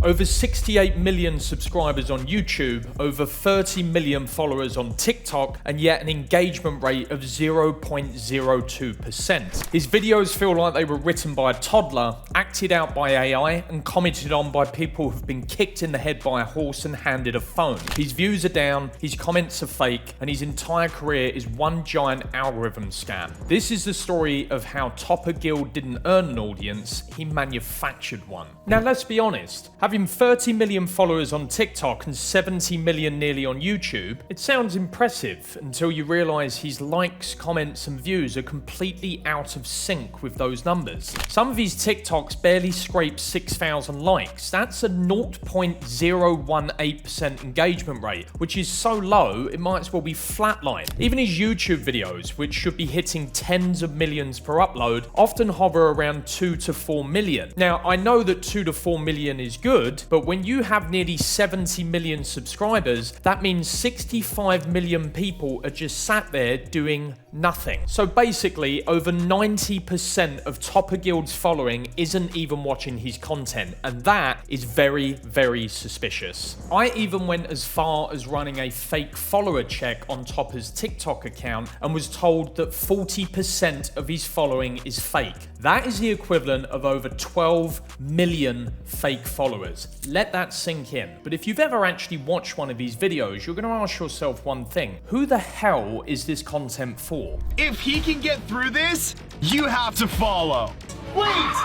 Over 68 million subscribers on YouTube, over 30 million followers on TikTok, and yet an engagement rate of 0.02%. His videos feel like they were written by a toddler, acted out by AI, and commented on by people who've been kicked in the head by a horse and handed a phone. His views are down, his comments are fake, and his entire career is one giant algorithm scam. This is the story of how Topper Guild didn't earn an audience, he manufactured one. Now let's be honest, having 30 million followers on TikTok and 70 million nearly on YouTube, it sounds impressive until you realize his likes, comments, and views are completely out of sync with those numbers. Some of his TikToks barely scrape 6,000 likes. That's a 0.018% engagement rate, which is so low it might as well be flatline. Even his YouTube videos, which should be hitting tens of millions per upload, often hover around 2 to 4 million. Now, I know that 2 to 4 million is good, but when you have nearly 70 million subscribers, that means 65 million people are just sat there doing nothing. So basically, over 90% of Topper Guild's following isn't even watching his content, and that is very, very suspicious. I even went as far as running a fake follower check on Topper's TikTok account and was told that 40% of his following is fake. That is the equivalent of over 12 million fake followers. Let that sink in. But if you've ever actually watched one of these videos, you're going to ask yourself one thing. Who the hell is this content for? If he can get through this, you have to follow. Wait!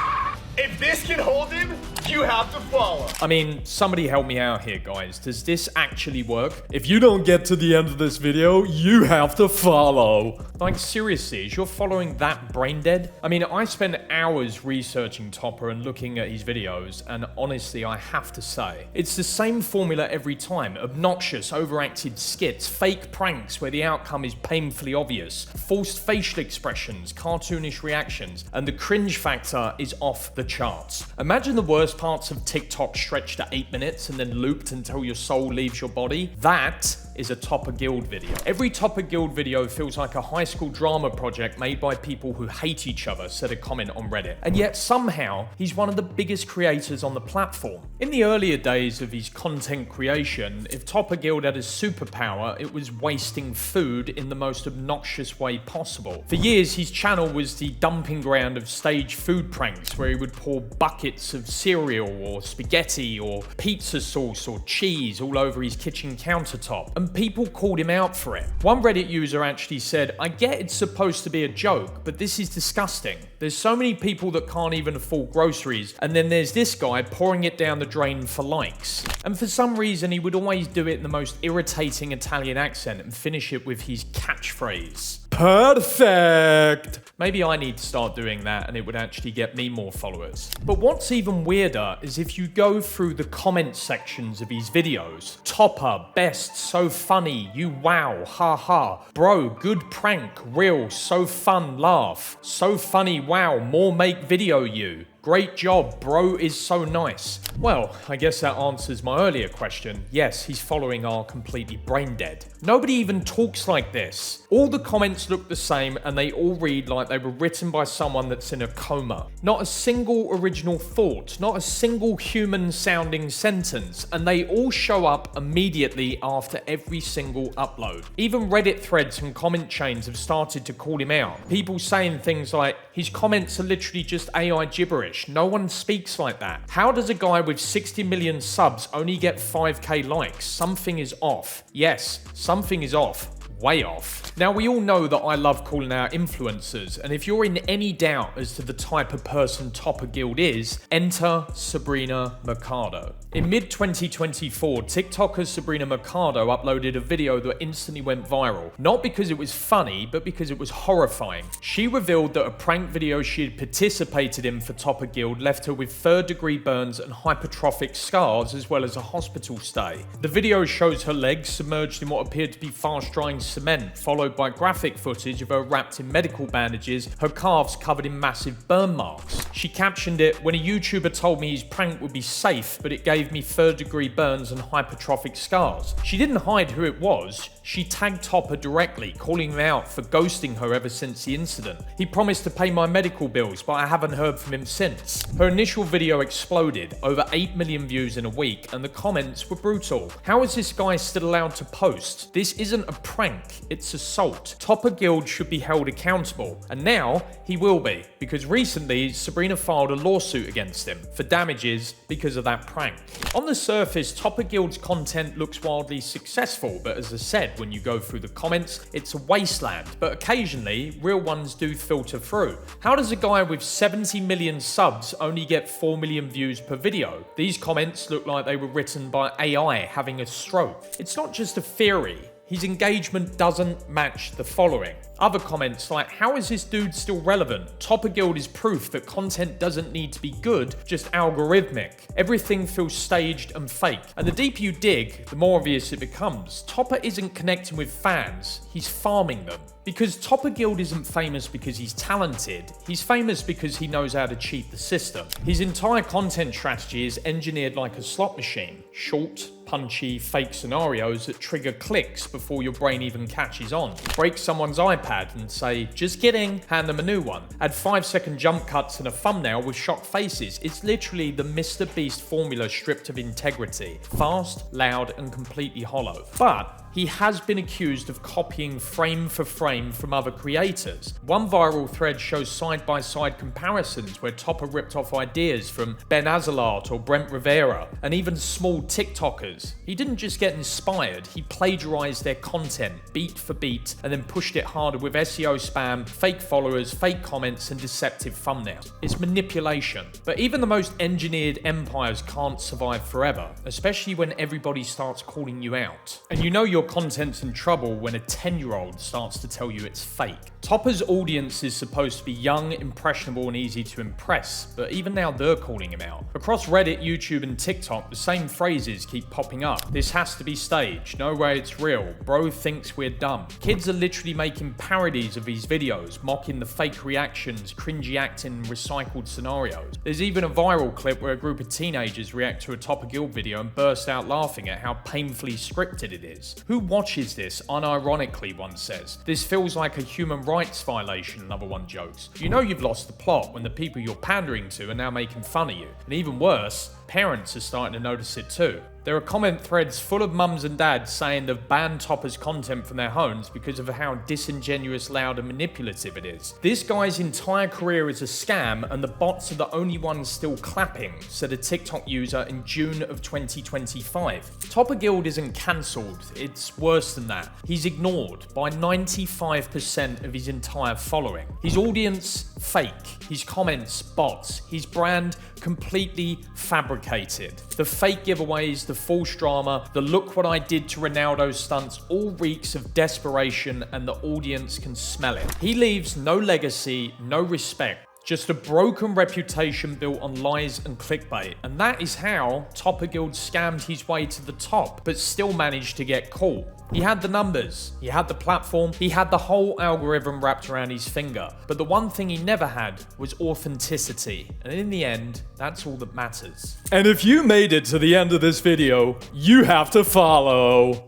If this can hold him, you have to follow. I mean, somebody help me out here, guys. Does this actually work? If you don't get to the end of this video, you have to follow. Like, seriously, is your following that brain dead? I mean, I spend hours researching Topper and looking at his videos, and honestly, I have to say, it's the same formula every time. Obnoxious, overacted skits, fake pranks where the outcome is painfully obvious, forced facial expressions, cartoonish reactions, and the cringe factor is off the charts. Imagine the worst parts of TikTok stretched to 8 minutes and then looped until your soul leaves your body. That is a Topper Guild video. Every Topper Guild video feels like a high school drama project made by people who hate each other, said a comment on Reddit. And yet somehow, he's one of the biggest creators on the platform. In the earlier days of his content creation, if Topper Guild had a superpower, it was wasting food in the most obnoxious way possible. For years, his channel was the dumping ground of staged food pranks, where he would pour buckets of cereal or spaghetti or pizza sauce or cheese all over his kitchen countertop, and people called him out for it. One Reddit user actually said, "I get it's supposed to be a joke, but this is disgusting. There's so many people that can't even afford groceries, and then there's this guy pouring it down the drain for likes." And for some reason, he would always do it in the most irritating Italian accent and finish it with his catchphrase. Perfect! Maybe I need to start doing that and it would actually get me more followers. But what's even weirder is if you go through the comment sections of his videos. Topper, best, so funny, you wow, haha. Bro, good prank, real, so fun, laugh. So funny, wow, more make video you. Great job, bro is so nice. Well, I guess that answers my earlier question. Yes, his following are completely brain dead. Nobody even talks like this. All the comments look the same and they all read like they were written by someone that's in a coma. Not a single original thought, not a single human sounding sentence, and they all show up immediately after every single upload. Even Reddit threads and comment chains have started to call him out. People saying things like, his comments are literally just AI gibberish. No one speaks like that. How does a guy with 60 million subs only get 5k likes? Something is off. Yes, something is off. Way off. Now, we all know that I love calling out influencers, and if you're in any doubt as to the type of person Topper Guild is, enter Sabrina Mercado. In mid-2024, TikToker Sabrina Mercado uploaded a video that instantly went viral. Not because it was funny, but because it was horrifying. She revealed that a prank video she had participated in for Topper Guild left her with third-degree burns and hypertrophic scars, as well as a hospital stay. The video shows her legs submerged in what appeared to be fast-drying cement, followed by graphic footage of her wrapped in medical bandages, her calves covered in massive burn marks. She captioned it, "When a YouTuber told me his prank would be safe, but it gave me third-degree burns and hypertrophic scars." She didn't hide who it was. She tagged Topper directly, calling him out for ghosting her ever since the incident. "He promised to pay my medical bills, but I haven't heard from him since." Her initial video exploded, over 8 million views in a week, and the comments were brutal. How is this guy still allowed to post? This isn't a prank, it's assault. Topper Guild should be held accountable, and now he will be, because recently Sabrina filed a lawsuit against him for damages because of that prank. On the surface, Topper Guild's content looks wildly successful, but as I said, when you go through the comments, it's a wasteland, but occasionally, real ones do filter through. How does a guy with 70 million subs only get 4 million views per video? These comments look like they were written by AI having a stroke. It's not just a theory. His engagement doesn't match the following. Other comments like, "How is this dude still relevant? Topper Guild is proof that content doesn't need to be good, just algorithmic. Everything feels staged and fake." And the deeper you dig, the more obvious it becomes. Topper isn't connecting with fans, he's farming them. Because Topper Guild isn't famous because he's talented, he's famous because he knows how to cheat the system. His entire content strategy is engineered like a slot machine. Short, punchy, fake scenarios that trigger clicks before your brain even catches on. Break someone's iPad and say, "Just kidding," hand them a new one. Add 5-second jump cuts and a thumbnail with shocked faces. It's literally the Mr. Beast formula stripped of integrity. Fast, loud, and completely hollow. But he has been accused of copying frame for frame from other creators. One viral thread shows side-by-side comparisons where Topper ripped off ideas from Ben Azalart or Brent Rivera, and even small TikTokers. He didn't just get inspired, he plagiarized their content beat for beat and then pushed it harder with SEO spam, fake followers, fake comments, and deceptive thumbnails. It's manipulation. But even the most engineered empires can't survive forever, especially when everybody starts calling you out. And you know your content's in trouble when a 10-year-old starts to tell you it's fake. Topper's audience is supposed to be young, impressionable, and easy to impress, but even now they're calling him out. Across Reddit, YouTube, and TikTok, the same phrases keep popping up. "This has to be staged. No way it's real. Bro thinks we're dumb." Kids are literally making parodies of these videos, mocking the fake reactions, cringy acting, and recycled scenarios. There's even a viral clip where a group of teenagers react to a Topper Guild video and burst out laughing at how painfully scripted it is. "Who watches this unironically?" one says. "This feels like a human rights violation," another one jokes. You know you've lost the plot when the people you're pandering to are now making fun of you. And even worse, parents are starting to notice it too. There are comment threads full of mums and dads saying they've banned Topper's content from their homes because of how disingenuous, loud, and manipulative it is. "This guy's entire career is a scam and the bots are the only ones still clapping," said a TikTok user in June of 2025. Topper Guild isn't cancelled, it's worse than that. He's ignored by 95% of his entire following. His audience, fake. His comments, bots. His brand, completely fabricated. The fake giveaways, the false drama, the "look what I did to Ronaldo" stunts all reeks of desperation, and the audience can smell it. He leaves no legacy, no respect. Just a broken reputation built on lies and clickbait. And that is how Topper Guild scammed his way to the top, but still managed to get caught. He had the numbers, he had the platform, he had the whole algorithm wrapped around his finger. But the one thing he never had was authenticity. And in the end, that's all that matters. And if you made it to the end of this video, you have to follow.